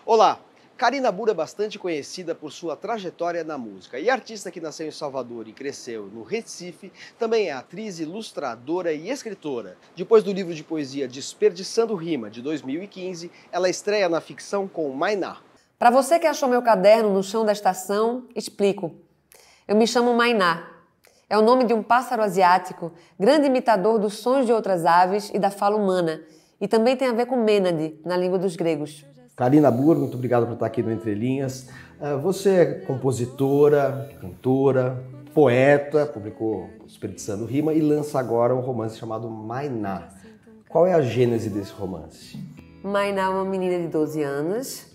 Olá! Karina Burr é bastante conhecida por sua trajetória na música e artista que nasceu em Salvador e cresceu no Recife, também é atriz, ilustradora e escritora. Depois do livro de poesia Desperdiçando Rima, de 2015, ela estreia na ficção com Mayná. Para você que achou meu caderno no chão da estação, explico. Eu me chamo Mayná. É o nome de um pássaro asiático, grande imitador dos sons de outras aves e da fala humana, e também tem a ver com Mênade, na língua dos gregos. Karina Burr, muito obrigado por estar aqui no Entre Linhas. Você é compositora, cantora, poeta, publicou Desperdiçando Rima e lança agora um romance chamado Mayná. Qual é a gênese desse romance? Mayná é uma menina de 12 anos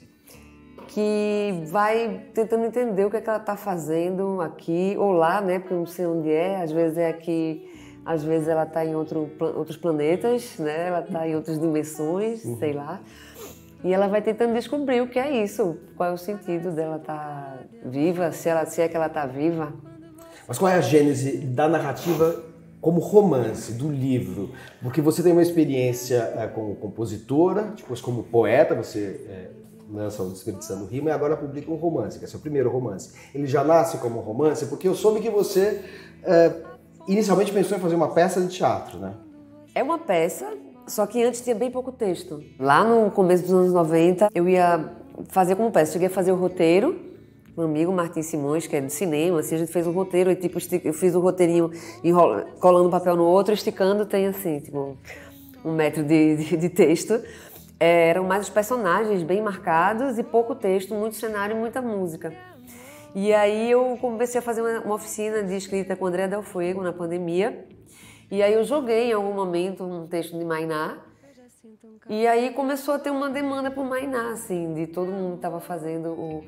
que vai tentando entender o que é que ela está fazendo aqui ou lá, né? Porque eu não sei onde é, às vezes é aqui, às vezes ela está em outros planetas, né? Ela está em outras dimensões, sei lá. E ela vai tentando descobrir o que é isso, qual é o sentido dela estar viva, se é que ela está viva. Mas qual é a gênese da narrativa como romance, do livro? Porque você tem uma experiência como compositora, depois como poeta, você lança o Desperdiçando Rima e agora publica um romance, que é seu primeiro romance. Ele já nasce como romance porque eu soube que você inicialmente pensou em fazer uma peça de teatro, né? É uma peça. Só que antes tinha bem pouco texto. Lá no começo dos anos 90, eu ia fazer como peça. Cheguei a fazer o roteiro, um amigo, Martim Simões, que é de cinema, assim, a gente fez um roteiro, e tipo, eu fiz o roteirinho colando um papel no outro, esticando, tem assim, tipo, 1 metro de texto. Eram mais os personagens bem marcados e pouco texto, muito cenário e muita música. E aí eu comecei a fazer uma oficina de escrita com André Del Fuego na pandemia. E aí eu joguei em algum momento um texto de Mayná, e aí começou a ter uma demanda por Mayná, assim, de todo mundo estava fazendo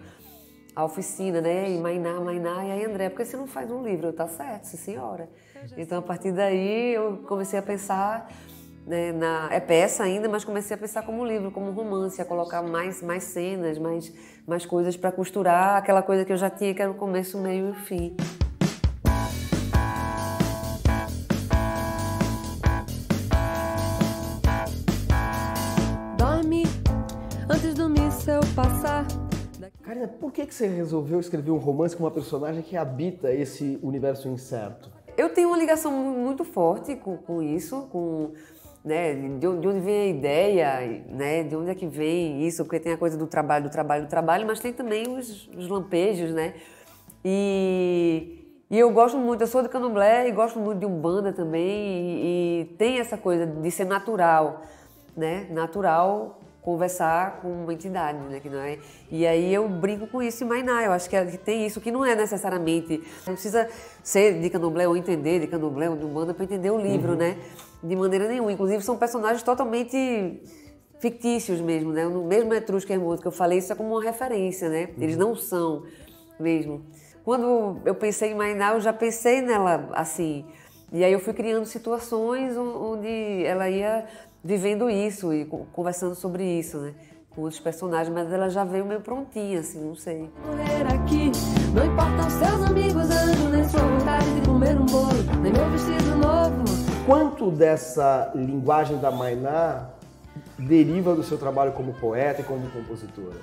a oficina, né, e Mayná, e aí André, por que você não faz um livro? Eu, tá certo, sim senhora. Então a partir daí eu comecei a pensar, né, é peça ainda, mas comecei a pensar como livro, como romance, a colocar mais cenas, mais coisas para costurar aquela coisa que eu já tinha, que era o começo, o meio e o fim. Antes do míssel passar. Karina, por que você resolveu escrever um romance com uma personagem que habita esse universo incerto? Eu tenho uma ligação muito forte com isso, né, de onde vem a ideia, né, de onde é que vem isso, porque tem a coisa do trabalho, mas tem também os lampejos, né? E eu gosto muito, eu sou de candomblé e gosto muito de umbanda também, e tem essa coisa de ser natural, né? Natural conversar com uma entidade, né? Que não é... E aí eu brinco com isso em Mayná, eu acho que tem isso, que não é necessariamente... Não precisa ser de candomblé ou entender de candomblé ou de umbanda para entender o livro, né? De maneira nenhuma. Inclusive são personagens totalmente fictícios mesmo, né? No mesmo Etrusca Hermoso que eu falei, isso é como uma referência, né? Eles não são mesmo. Quando eu pensei em Mayná, eu já pensei nela assim. E aí eu fui criando situações onde ela ia vivendo isso e conversando sobre isso, né? Com outros personagens, mas ela já veio meio prontinha, assim, não sei. Aqui, não importam seus amigos, anjo, nem sua vontade de comer um bolo, nem meu vestido novo. Quanto dessa linguagem da Mayná deriva do seu trabalho como poeta e como compositora?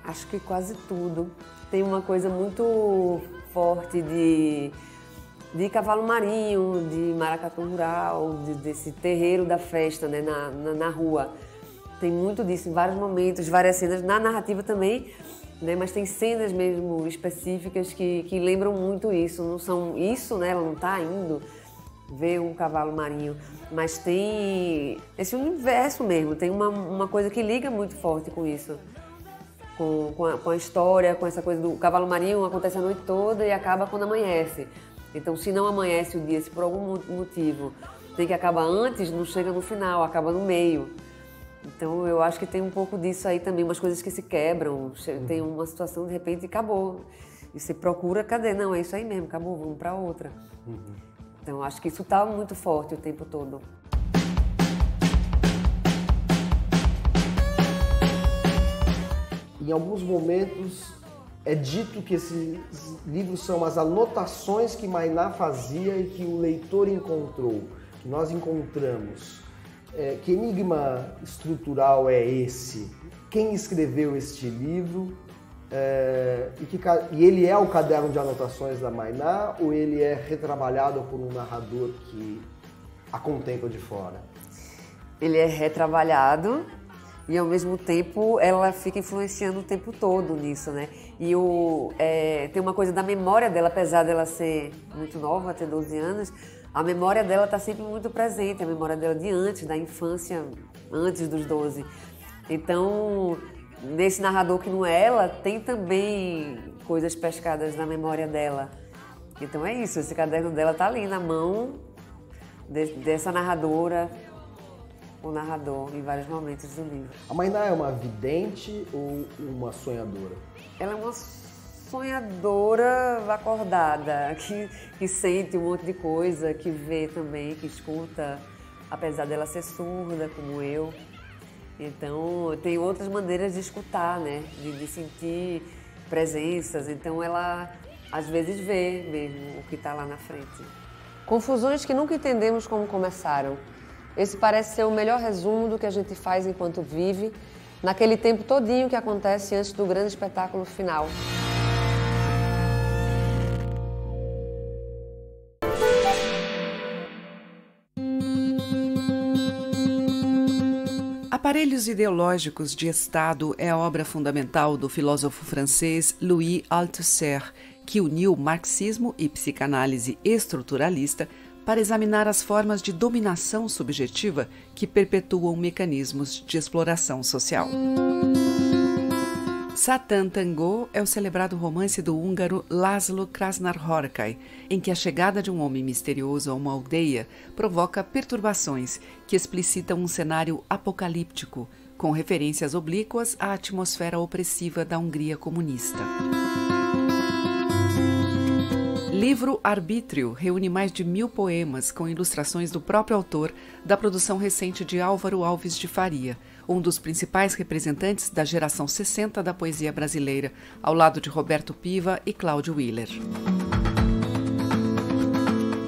Acho que quase tudo. Tem uma coisa muito forte de cavalo marinho, de maracatu rural, desse terreiro da festa, né, na rua. Tem muito disso em vários momentos, várias cenas, na narrativa também, né, mas tem cenas mesmo específicas que lembram muito isso. Não são isso, né, ela não está indo ver um cavalo marinho, mas tem esse universo mesmo, tem uma coisa que liga muito forte com isso. Com a história, com essa coisa do cavalo marinho, acontece a noite toda e acaba quando amanhece. Então, se não amanhece o dia, se por algum motivo tem que acabar antes, não chega no final, acaba no meio. Então, eu acho que tem um pouco disso aí também, umas coisas que se quebram, tem uma situação, de repente, acabou. E você procura, cadê? Não, é isso aí mesmo, acabou, vamos para outra. Então, eu acho que isso está muito forte o tempo todo. Em alguns momentos, é dito que esses livros são as anotações que Mayná fazia e que o leitor encontrou, que nós encontramos. Que enigma estrutural é esse? Quem escreveu este livro? E ele é o caderno de anotações da Mayná ou ele é retrabalhado por um narrador que a contempla de fora? Ele é retrabalhado e, ao mesmo tempo, ela fica influenciando o tempo todo nisso, né? E tem uma coisa da memória dela, apesar dela ser muito nova, ter 12 anos, a memória dela está sempre muito presente, a memória dela de antes, da infância, antes dos 12. Então, nesse narrador que não é ela, tem também coisas pescadas na memória dela. Então é isso, esse caderno dela está ali na mão dessa narradora, o narrador, em vários momentos do livro. A Mayná é uma vidente ou uma sonhadora? Ela é uma sonhadora acordada, que sente um monte de coisa, que vê também, que escuta, apesar dela ser surda, como eu. Então, tem outras maneiras de escutar, né? De sentir presenças. Então, ela, às vezes, vê mesmo o que está lá na frente. Confusões que nunca entendemos como começaram. Esse parece ser o melhor resumo do que a gente faz enquanto vive, naquele tempo todinho que acontece antes do grande espetáculo final. Aparelhos Ideológicos de Estado é a obra fundamental do filósofo francês Louis Althusser, que uniu marxismo e psicanálise estruturalista para examinar as formas de dominação subjetiva que perpetuam mecanismos de exploração social. Satan Tango é o celebrado romance do húngaro László Krasznahorkai, em que a chegada de um homem misterioso a uma aldeia provoca perturbações que explicitam um cenário apocalíptico, com referências oblíquas à atmosfera opressiva da Hungria comunista. Livro Arbítrio reúne mais de 1000 poemas com ilustrações do próprio autor da produção recente de Álvaro Alves de Faria, um dos principais representantes da geração 60 da poesia brasileira, ao lado de Roberto Piva e Cláudio Willer.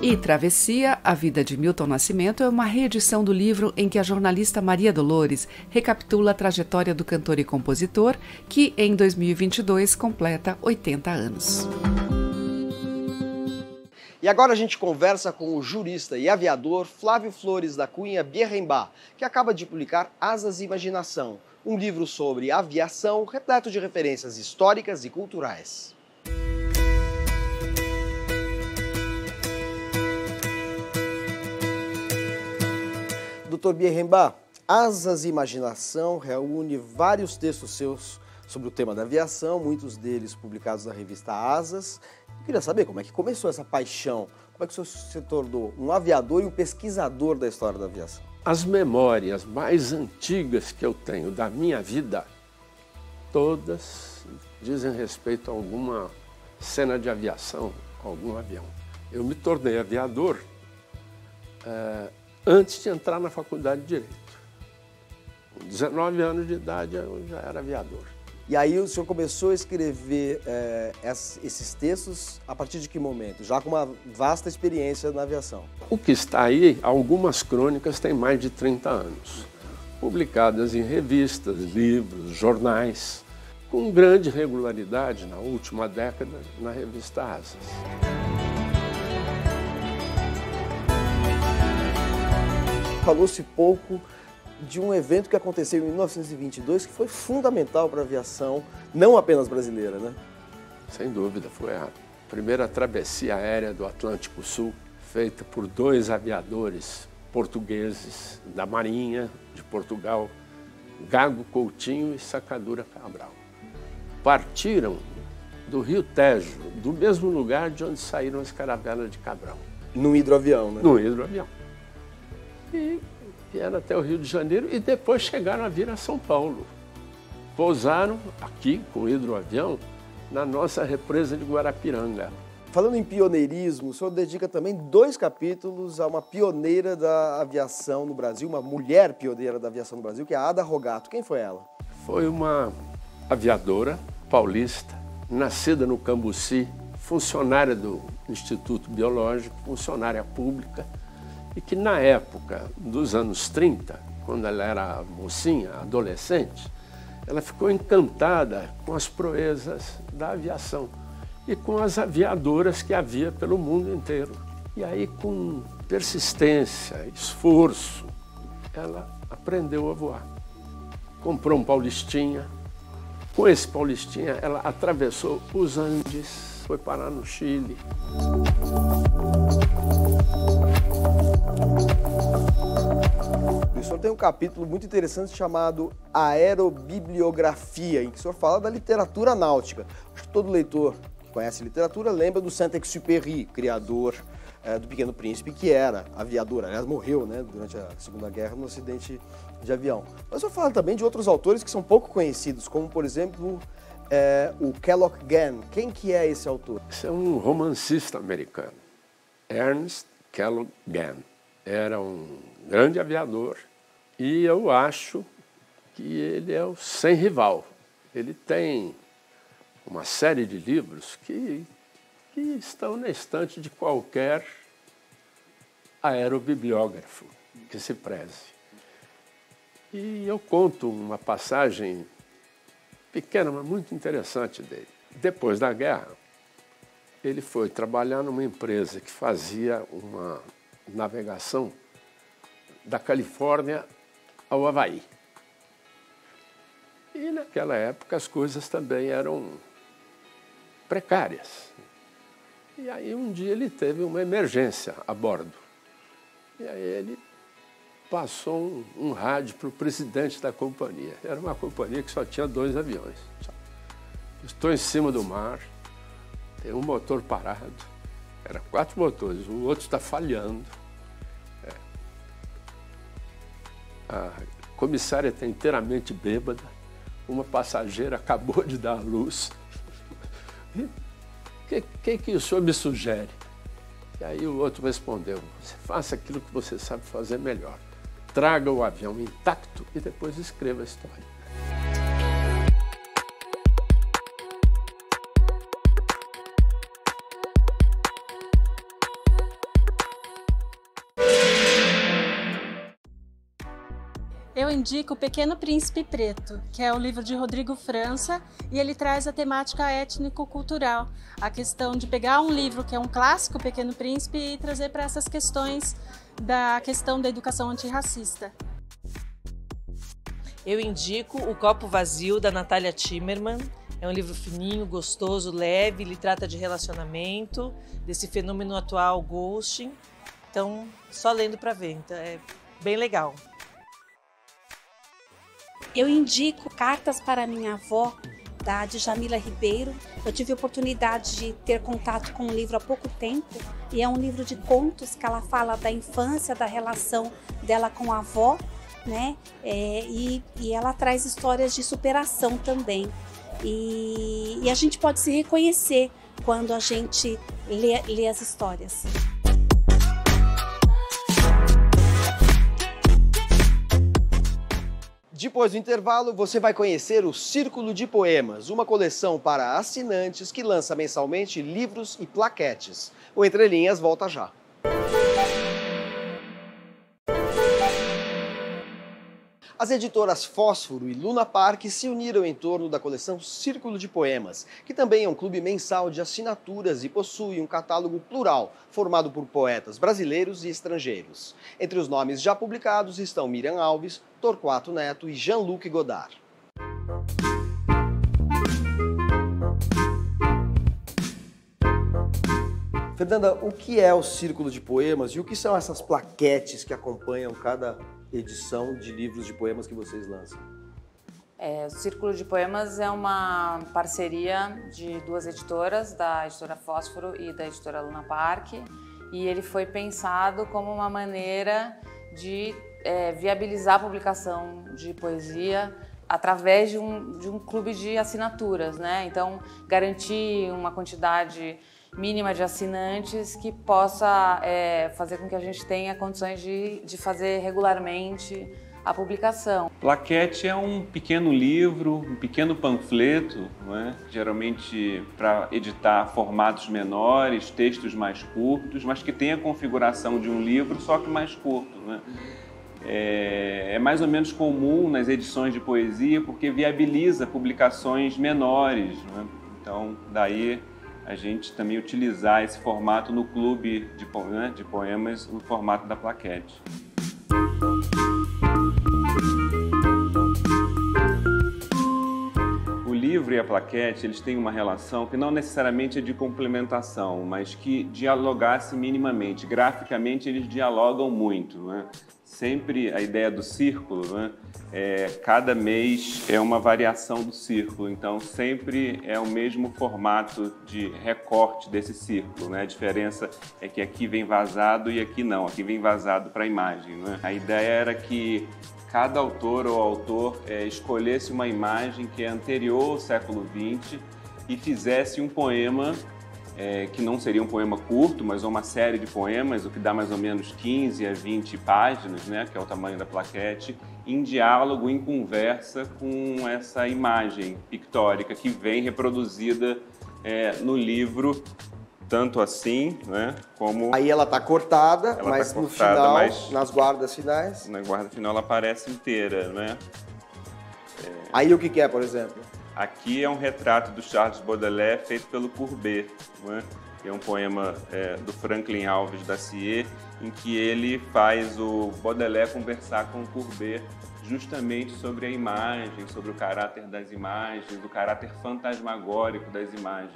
E Travessia, a vida de Milton Nascimento, é uma reedição do livro em que a jornalista Maria Dolores recapitula a trajetória do cantor e compositor, que em 2022 completa 80 anos. E agora a gente conversa com o jurista e aviador Flávio Flores da Cunha Bierrembach, que acaba de publicar Asas e Imaginação, um livro sobre aviação repleto de referências históricas e culturais. Dr. Bierrembach, Asas e Imaginação reúne vários textos seus sobre o tema da aviação, muitos deles publicados na revista Asas. Eu queria saber como é que começou essa paixão, como é que o senhor se tornou um aviador e um pesquisador da história da aviação? As memórias mais antigas que eu tenho da minha vida, todas dizem respeito a alguma cena de aviação, algum avião. Eu me tornei aviador antes de entrar na faculdade de Direito. Com 19 anos de idade eu já era aviador. E aí o senhor começou a escrever esses textos a partir de que momento? Já com uma vasta experiência na aviação. O que está aí, algumas crônicas têm mais de 30 anos, publicadas em revistas, livros, jornais, com grande regularidade na última década na revista Asas. Falou-se pouco de um evento que aconteceu em 1922 que foi fundamental para a aviação, não apenas brasileira, né? Sem dúvida, foi a primeira travessia aérea do Atlântico Sul, feita por 2 aviadores portugueses da Marinha de Portugal, Gago Coutinho e Sacadura Cabral. Partiram do Rio Tejo, do mesmo lugar de onde saíram as caravelas de Cabral. Num hidroavião, né? Num hidroavião. E vieram até o Rio de Janeiro e depois chegaram a vir a São Paulo. Pousaram aqui com o hidroavião na nossa represa de Guarapiranga. Falando em pioneirismo, o senhor dedica também 2 capítulos a uma pioneira da aviação no Brasil, uma mulher pioneira da aviação no Brasil, que é a Ada Rogato. Quem foi ela? Foi uma aviadora paulista, nascida no Cambuci, funcionária do Instituto Biológico, funcionária pública, e que na época dos anos 30, quando ela era mocinha, adolescente, ela ficou encantada com as proezas da aviação e com as aviadoras que havia pelo mundo inteiro. E aí, com persistência, esforço, ela aprendeu a voar. Comprou um Paulistinha. Com esse Paulistinha, ela atravessou os Andes, foi parar no Chile. O senhor tem um capítulo muito interessante chamado Aerobibliografia, em que o senhor fala da literatura náutica. Acho que todo leitor que conhece literatura lembra do Saint-Exupéry, criador do Pequeno Príncipe, que era aviador. Aliás, morreu, né, durante a Segunda Guerra num acidente de avião. Mas o senhor fala também de outros autores que são pouco conhecidos, como, por exemplo, o Kellogg Gann. Quem que é esse autor? Esse é um romancista americano, Ernest Kellogg Gann. Era um grande aviador e eu acho que ele é o sem rival. Ele tem uma série de livros que estão na estante de qualquer aerobibliógrafo que se preze. E eu conto uma passagem pequena, mas muito interessante dele. Depois da guerra, ele foi trabalhar numa empresa que fazia uma navegação da Califórnia ao Havaí. E naquela época as coisas também eram precárias. E aí um dia ele teve uma emergência a bordo. E aí ele passou um rádio para o presidente da companhia. Era uma companhia que só tinha 2 aviões. Estou em cima do mar, tem um motor parado, era 4 motores, o outro está falhando. A comissária está inteiramente bêbada, uma passageira acabou de dar à luz. O que o senhor me sugere? E aí o outro respondeu, você faça aquilo que você sabe fazer melhor. Traga o avião intacto e depois escreva a história. Eu indico O Pequeno Príncipe Preto, que é o livro de Rodrigo França, e ele traz a temática étnico-cultural, a questão de pegar um livro que é um clássico, O Pequeno Príncipe, e trazer para essas questões da questão da educação antirracista. Eu indico O Copo Vazio, da Natália Timmerman. É um livro fininho, gostoso, leve, ele trata de relacionamento, desse fenômeno atual, ghosting. Então, só lendo para ver, então é bem legal. Eu indico Cartas para Minha Avó, da Djamila Ribeiro. Eu tive a oportunidade de ter contato com o livro há pouco tempo e é um livro de contos que ela fala da infância, da relação dela com a avó, né? E ela traz histórias de superação também. E a gente pode se reconhecer quando a gente lê as histórias. Depois do intervalo, você vai conhecer o Círculo de Poemas, uma coleção para assinantes que lança mensalmente livros e plaquetes. O Entre Linhas volta já. As editoras Fósforo e Luna Park se uniram em torno da coleção Círculo de Poemas, que também é um clube mensal de assinaturas e possui um catálogo plural, formado por poetas brasileiros e estrangeiros. Entre os nomes já publicados estão Miriam Alves, Torquato Neto e Jean-Luc Godard. Fernanda, o que é o Círculo de Poemas e o que são essas plaquetes que acompanham cada edição de livros de poemas que vocês lançam? O Círculo de Poemas é uma parceria de 2 editoras, da editora Fósforo e da editora Luna Park, e ele foi pensado como uma maneira de viabilizar a publicação de poesia através de um clube de assinaturas, né? Então, garantir uma quantidade mínima de assinantes que possa fazer com que a gente tenha condições de fazer regularmente a publicação. Plaquete é um pequeno livro, um pequeno panfleto, não é? Geralmente para editar formatos menores, textos mais curtos, mas que tem a configuração de um livro, só que mais curto, não é? É mais ou menos comum nas edições de poesia porque viabiliza publicações menores, não é? Então, daí a gente também utilizar esse formato no clube de poemas, o formato da plaquete. O livro e a plaquete, eles têm uma relação que não necessariamente é de complementação, mas que dialogasse minimamente. Graficamente, eles dialogam muito, né? Sempre a ideia do círculo, né? Cada mês é uma variação do círculo, então sempre é o mesmo formato de recorte desse círculo, né? A diferença é que aqui vem vazado e aqui não, aqui vem vazado para a imagem, né? A ideia era que cada autor ou autor escolhesse uma imagem que é anterior ao século XX e fizesse um poema que não seria um poema curto, mas uma série de poemas, o que dá mais ou menos 15 a 20 páginas, né, que é o tamanho da plaquete, em diálogo, em conversa com essa imagem pictórica que vem reproduzida no livro, tanto assim, né, como... Aí ela está cortada, mas no final, nas guardas finais... Na guarda final ela aparece inteira, né? Aí o que é, por exemplo? Aqui é um retrato do Charles Baudelaire feito pelo Courbet, não é? Que é um poema do Franklin Alves Dacier, em que ele faz o Baudelaire conversar com o Courbet justamente sobre a imagem, sobre o caráter das imagens, o caráter fantasmagórico das imagens.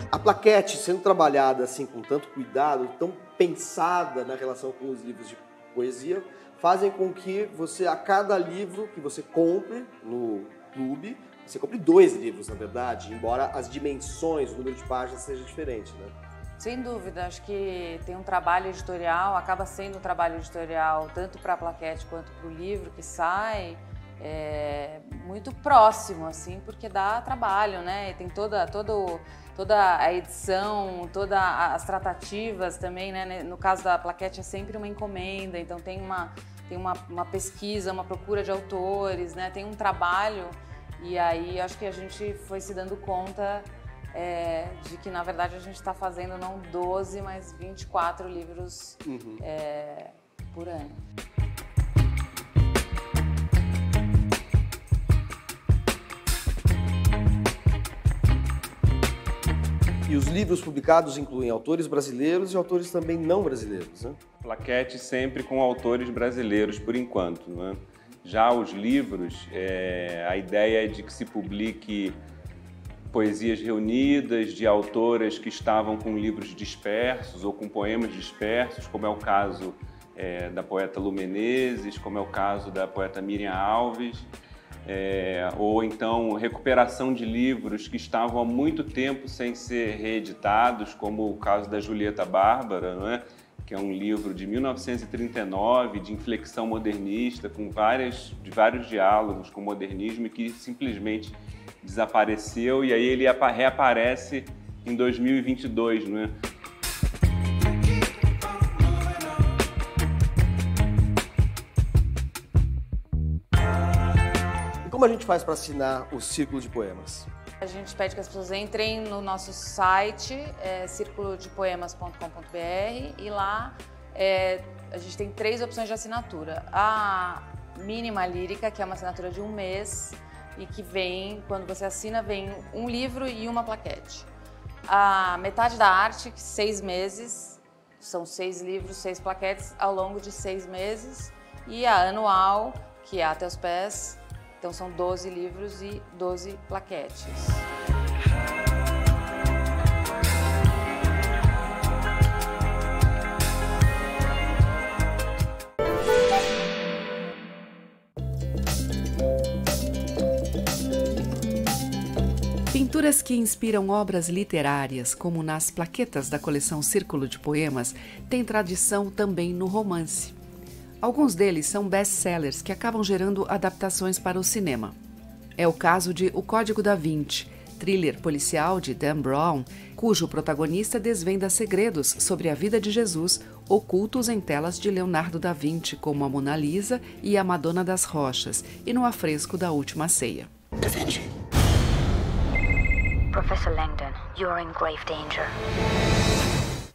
A plaquete sendo trabalhada assim com tanto cuidado, tão pensada na relação com os livros de poesia, fazem com que você, a cada livro que você compre no clube, você compre 2 livros, na verdade, embora as dimensões, o número de páginas seja diferente, né? Sem dúvida, acho que tem um trabalho editorial, acaba sendo um trabalho editorial tanto para a plaquete quanto para o livro que sai, muito próximo, assim, porque dá trabalho, né? E tem toda a edição, todas as tratativas também, né? No caso da plaquete é sempre uma encomenda, então tem uma pesquisa, uma procura de autores, né? Tem um trabalho e aí acho que a gente foi se dando conta de que na verdade a gente está fazendo não 12, mas 24 livros por ano. E os livros publicados incluem autores brasileiros e autores também não brasileiros, né? Plaquete sempre com autores brasileiros, por enquanto, né? Já os livros, a ideia é de que se publique poesias reunidas de autoras que estavam com livros dispersos ou com poemas dispersos, como é o caso da poeta Lu Menezes, como é o caso da poeta Miriam Alves, ou então recuperação de livros que estavam há muito tempo sem ser reeditados, como o caso da Julieta Bárbara, não é? Que é um livro de 1939, de inflexão modernista, com vários diálogos com o modernismo e que simplesmente desapareceu, e aí ele reaparece em 2022, não é? Como a gente faz para assinar o Círculo de Poemas? A gente pede que as pessoas entrem no nosso site, circulodepoemas.com.br, e lá a gente tem 3 opções de assinatura. A mínima lírica, que é uma assinatura de 1 mês, e que vem, quando você assina, vem um livro e uma plaquete. A metade da arte, que 6 meses, são 6 livros, 6 plaquetes ao longo de 6 meses. E a anual, que é Até os Pés, então são 12 livros e 12 plaquetes. Pinturas que inspiram obras literárias, como nas plaquetas da coleção Círculo de Poemas, têm tradição também no romance. Alguns deles são best-sellers que acabam gerando adaptações para o cinema. É o caso de O Código da Vinci, thriller policial de Dan Brown, cujo protagonista desvenda segredos sobre a vida de Jesus ocultos em telas de Leonardo da Vinci, como a Mona Lisa e a Madonna das Rochas, e no afresco da Última Ceia. Da Vinci. Professor Langdon, you're in grave danger.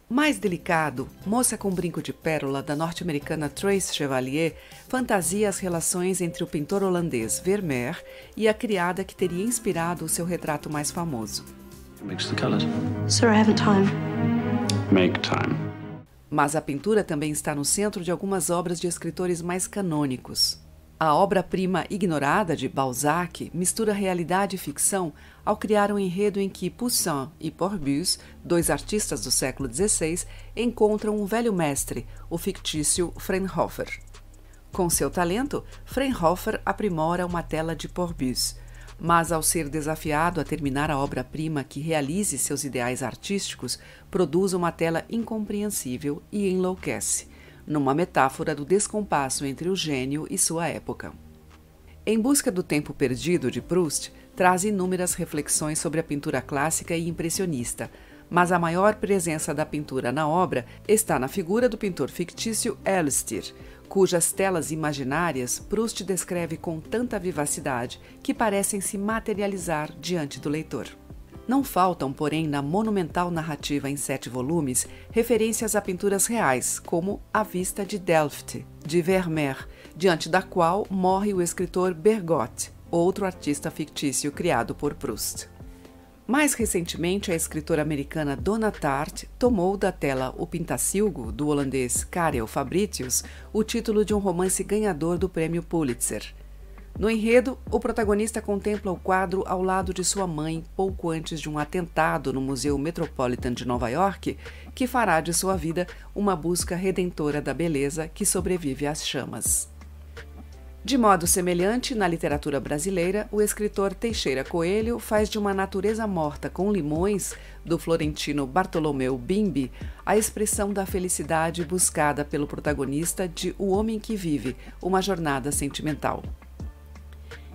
Mais delicado, Moça com Brinco de Pérola, da norte-americana Trace Chevalier, fantasia as relações entre o pintor holandês Vermeer e a criada que teria inspirado o seu retrato mais famoso. Mix the colors. Sir, I haven't time. Make time. Mas a pintura também está no centro de algumas obras de escritores mais canônicos. A obra-prima ignorada de Balzac mistura realidade e ficção ao criar um enredo em que Poussin e Porbus, dois artistas do século XVI, encontram um velho mestre, o fictício Fraunhofer. Com seu talento, Fraunhofer aprimora uma tela de Porbus, mas ao ser desafiado a terminar a obra-prima que realize seus ideais artísticos, produz uma tela incompreensível e enlouquece, numa metáfora do descompasso entre o gênio e sua época. Em Busca do Tempo Perdido, de Proust, traz inúmeras reflexões sobre a pintura clássica e impressionista, mas a maior presença da pintura na obra está na figura do pintor fictício Elstir, cujas telas imaginárias Proust descreve com tanta vivacidade que parecem se materializar diante do leitor. Não faltam, porém, na monumental narrativa em 7 volumes, referências a pinturas reais, como A Vista de Delft, de Vermeer, diante da qual morre o escritor Bergotte, outro artista fictício criado por Proust. Mais recentemente, a escritora americana Donna Tartt tomou da tela O Pintacilgo, do holandês Karel Fabritius, o título de um romance ganhador do prêmio Pulitzer. No enredo, o protagonista contempla o quadro ao lado de sua mãe pouco antes de um atentado no Museu Metropolitan de Nova York, que fará de sua vida uma busca redentora da beleza que sobrevive às chamas. De modo semelhante, na literatura brasileira, o escritor Teixeira Coelho faz de Uma Natureza Morta com Limões, do florentino Bartolomeu Bimbi, a expressão da felicidade buscada pelo protagonista de O Homem que Vive, uma jornada sentimental.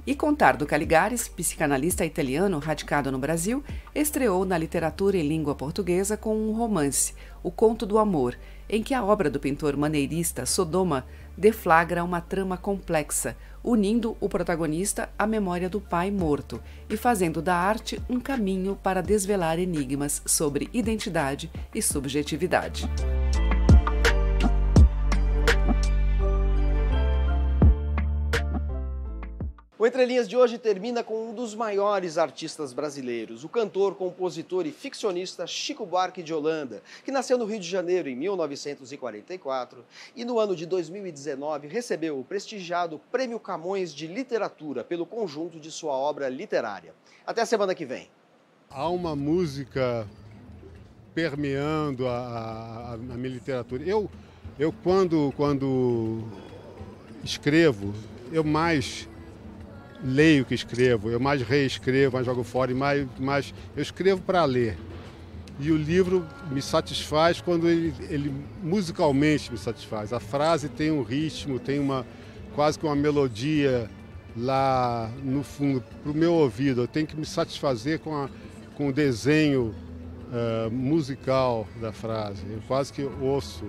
E Contardo Caligares, psicanalista italiano radicado no Brasil, estreou na literatura em língua portuguesa com um romance, O Conto do Amor, em que a obra do pintor maneirista Sodoma deflagra uma trama complexa, unindo o protagonista à memória do pai morto e fazendo da arte um caminho para desvelar enigmas sobre identidade e subjetividade. O Entre Linhas de hoje termina com um dos maiores artistas brasileiros, o cantor, compositor e ficcionista Chico Buarque de Holanda, que nasceu no Rio de Janeiro em 1944 e no ano de 2019 recebeu o prestigiado Prêmio Camões de Literatura pelo conjunto de sua obra literária. Até a semana que vem. Há uma música permeando a minha literatura. Eu quando escrevo, eu mais leio que escrevo, eu mais reescrevo, mais jogo fora, mais eu escrevo para ler. E o livro me satisfaz quando ele musicalmente me satisfaz. A frase tem um ritmo, tem quase que uma melodia lá no fundo, para o meu ouvido. Eu tenho que me satisfazer com o desenho musical da frase. Eu quase que ouço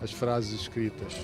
as frases escritas.